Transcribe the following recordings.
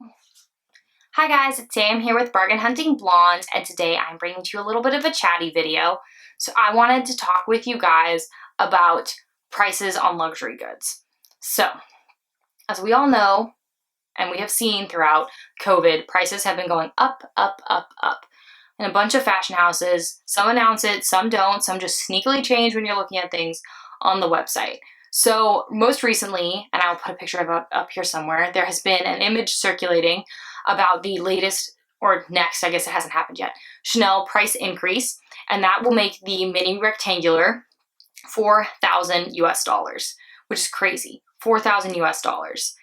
Hi guys, it's Sam here with Bargain Hunting Blonde, and today I'm bringing to you a little bit of a chatty video. So I wanted to talk with you guys about prices on luxury goods. So, as we all know, and we have seen throughout COVID, prices have been going up, up, up, up. And a bunch of fashion houses, some announce it, some don't, some just sneakily change when you're looking at things on the website. So most recently, and I'll put a picture of it up here somewhere, there has been an image circulating about the latest, or next, I guess it hasn't happened yet, Chanel price increase, and that will make the mini rectangular 4,000 US dollars, which is crazy, 4,000 US dollars.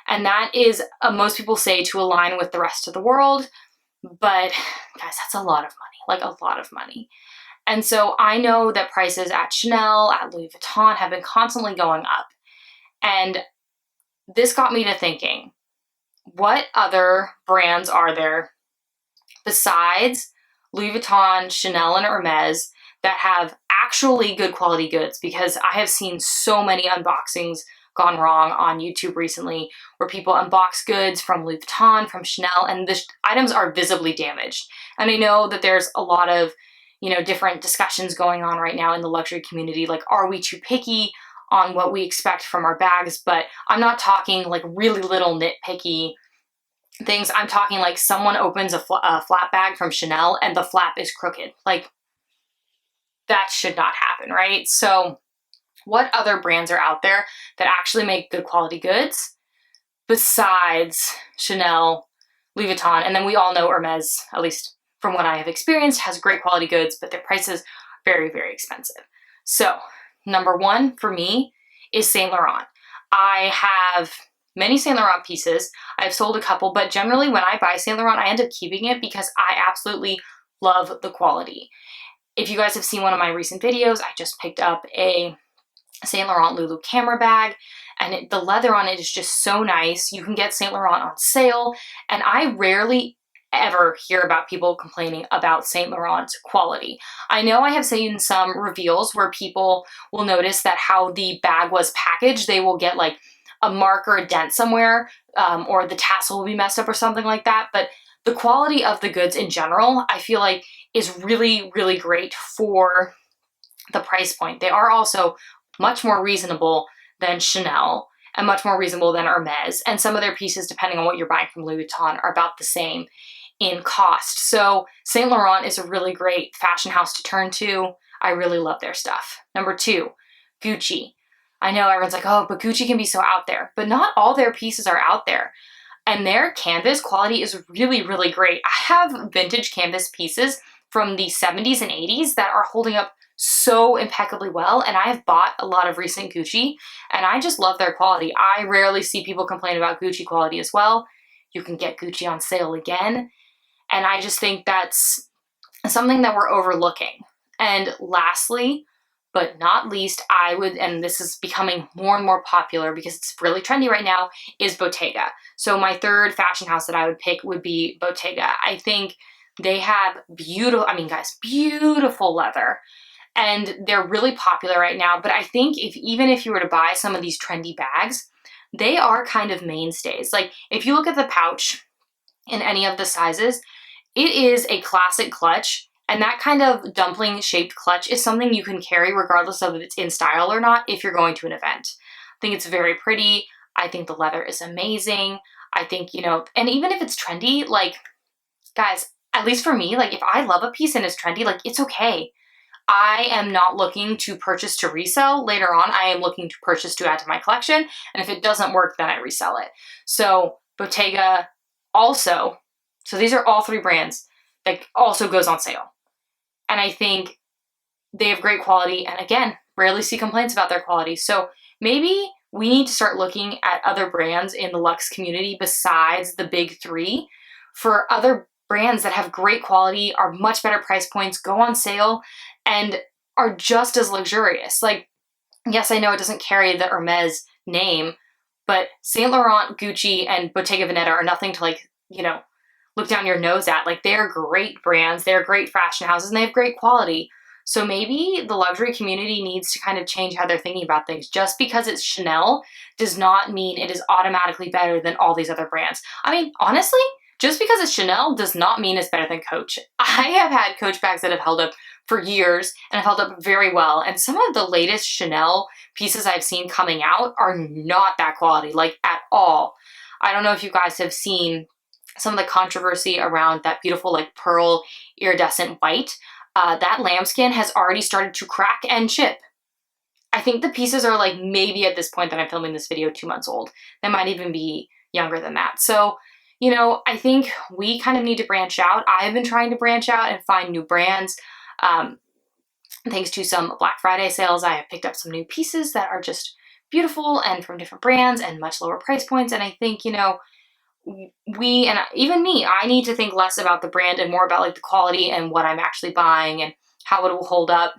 And that is, most people say, to align with the rest of the world, but guys, that's a lot of money, like a lot of money. And so I know that prices at Chanel, at Louis Vuitton have been constantly going up. And this got me to thinking, what other brands are there besides Louis Vuitton, Chanel, and Hermes that have actually good quality goods? Because I have seen so many unboxings gone wrong on YouTube recently where people unbox goods from Louis Vuitton, from Chanel, and the items are visibly damaged. And I know that there's a lot of, different discussions going on right now in the luxury community, like, are we too picky on what we expect from our bags? But I'm not talking like really little nitpicky things. I'm talking like someone opens a flat bag from Chanel and the flap is crooked. Like, that should not happen, right? So what other brands are out there that actually make good quality goods besides Chanel, Louis Vuitton? And then we all know Hermes, at least from what I have experienced, has great quality goods, but their prices are very, very expensive. So number one for me is Saint Laurent. I have many Saint Laurent pieces. I've sold a couple, but generally when I buy Saint Laurent, I end up keeping it because I absolutely love the quality. If you guys have seen one of my recent videos, I just picked up a Saint Laurent Lulu camera bag, and the leather on it is just so nice. You can get Saint Laurent on sale, and I rarely ever hear about people complaining about Saint Laurent's quality. I know I have seen some reveals where people will notice that how the bag was packaged, they will get like a mark or a dent somewhere, or the tassel will be messed up or something like that. But the quality of the goods in general, I feel like, is really, really great for the price point. They are also much more reasonable than Chanel and much more reasonable than Hermes. And some of their pieces, depending on what you're buying from Louis Vuitton, are about the same in cost. So Saint Laurent is a really great fashion house to turn to. I really love their stuff. Number two, Gucci. I know everyone's like, oh, but Gucci can be so out there. But not all their pieces are out there. And their canvas quality is really, really great. I have vintage canvas pieces from the 70s and 80s that are holding up so impeccably well, and I've bought a lot of recent Gucci, and I just love their quality. I rarely see people complain about Gucci quality as well. You can get Gucci on sale again, and I just think that's something that we're overlooking. And lastly, but not least, I would, and this is becoming more and more popular because it's really trendy right now, is Bottega. So my third fashion house that I would pick would be Bottega. I think they have beautiful, I mean guys, beautiful leather. And they're really popular right now, but I think even if you were to buy some of these trendy bags, they are kind of mainstays. Like, if you look at the pouch in any of the sizes, it is a classic clutch, and that kind of dumpling shaped clutch is something you can carry regardless of if it's in style or not if you're going to an event. I think it's very pretty. I think the leather is amazing. I think, and even if it's trendy, like, guys, at least for me, like, if I love a piece and it's trendy, like, it's okay. I am not looking to purchase to resell later on. I am looking to purchase to add to my collection. And if it doesn't work, then I resell it. So Bottega also, so these are all three brands that also goes on sale. And I think they have great quality. And again, rarely see complaints about their quality. So maybe we need to start looking at other brands in the luxe community besides the big three, for other brands that have great quality, are much better price points, go on sale, and are just as luxurious. Like, yes, I know it doesn't carry the Hermes name, but Saint Laurent, Gucci, and Bottega Veneta are nothing to, like, look down your nose at. Like, they're great brands, they're great fashion houses, and they have great quality. So maybe the luxury community needs to kind of change how they're thinking about things. Just because it's Chanel does not mean it is automatically better than all these other brands. I mean, honestly, just because it's Chanel does not mean it's better than Coach. I have had Coach bags that have held up for years and have held up very well. And some of the latest Chanel pieces I've seen coming out are not that quality, like at all. I don't know if you guys have seen some of the controversy around that beautiful like pearl iridescent white. That lambskin has already started to crack and chip. I think the pieces are like maybe at this point that I'm filming this video 2 months old. They might even be younger than that. So, you know, I think we kind of need to branch out. I've been trying to branch out and find new brands. Thanks to some Black Friday sales, I have picked up some new pieces that are just beautiful and from different brands and much lower price points. And I think, you know, we, and even me, I need to think less about the brand and more about like the quality and what I'm actually buying and how it will hold up.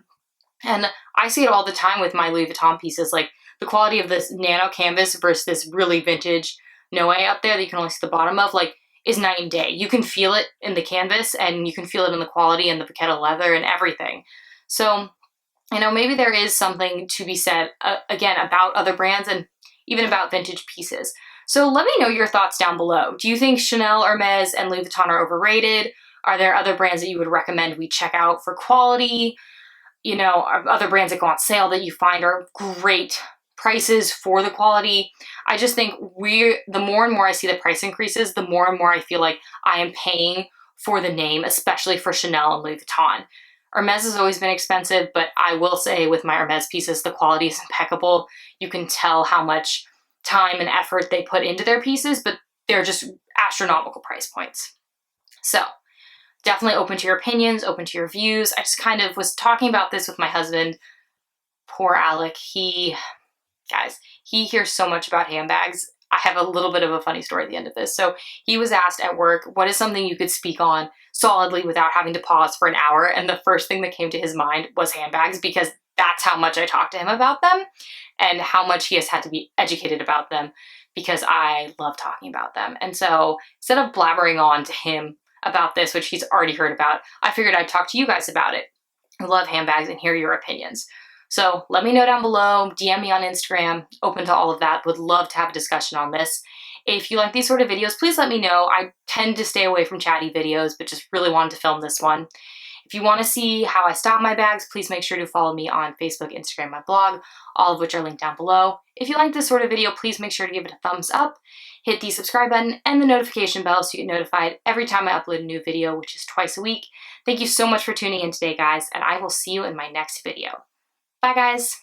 And I see it all the time with my Louis Vuitton pieces, like the quality of this nano canvas versus this really vintage Noe up there that you can only see the bottom of, like, is night and day. You can feel it in the canvas and you can feel it in the quality and the vachetta leather and everything. So, you know, maybe there is something to be said, again, about other brands and even about vintage pieces. So let me know your thoughts down below. Do you think Chanel, Hermes, and Louis Vuitton are overrated? Are there other brands that you would recommend we check out for quality? You know, are other brands that go on sale that you find are great prices for the quality? I just think the more and more I see the price increases, the more and more I feel like I am paying for the name, especially for Chanel and Louis Vuitton. Hermes has always been expensive, but I will say with my Hermes pieces, the quality is impeccable. You can tell how much time and effort they put into their pieces, but they're just astronomical price points. So definitely open to your opinions, open to your views. I just kind of was talking about this with my husband. Poor Alec. Guys, he hears so much about handbags. I have a little bit of a funny story at the end of this. So he was asked at work, what is something you could speak on solidly without having to pause for an hour? And the first thing that came to his mind was handbags, because that's how much I talk to him about them and how much he has had to be educated about them, because I love talking about them. And so instead of blabbering on to him about this, which he's already heard about, I figured I'd talk to you guys about it. I love handbags and hear your opinions. So let me know down below, DM me on Instagram, open to all of that. Would love to have a discussion on this. If you like these sort of videos, please let me know. I tend to stay away from chatty videos, but just really wanted to film this one. If you want to see how I style my bags, please make sure to follow me on Facebook, Instagram, my blog, all of which are linked down below. If you like this sort of video, please make sure to give it a thumbs up, hit the subscribe button and the notification bell so you get notified every time I upload a new video, which is twice a week. Thank you so much for tuning in today, guys, and I will see you in my next video. Bye, guys.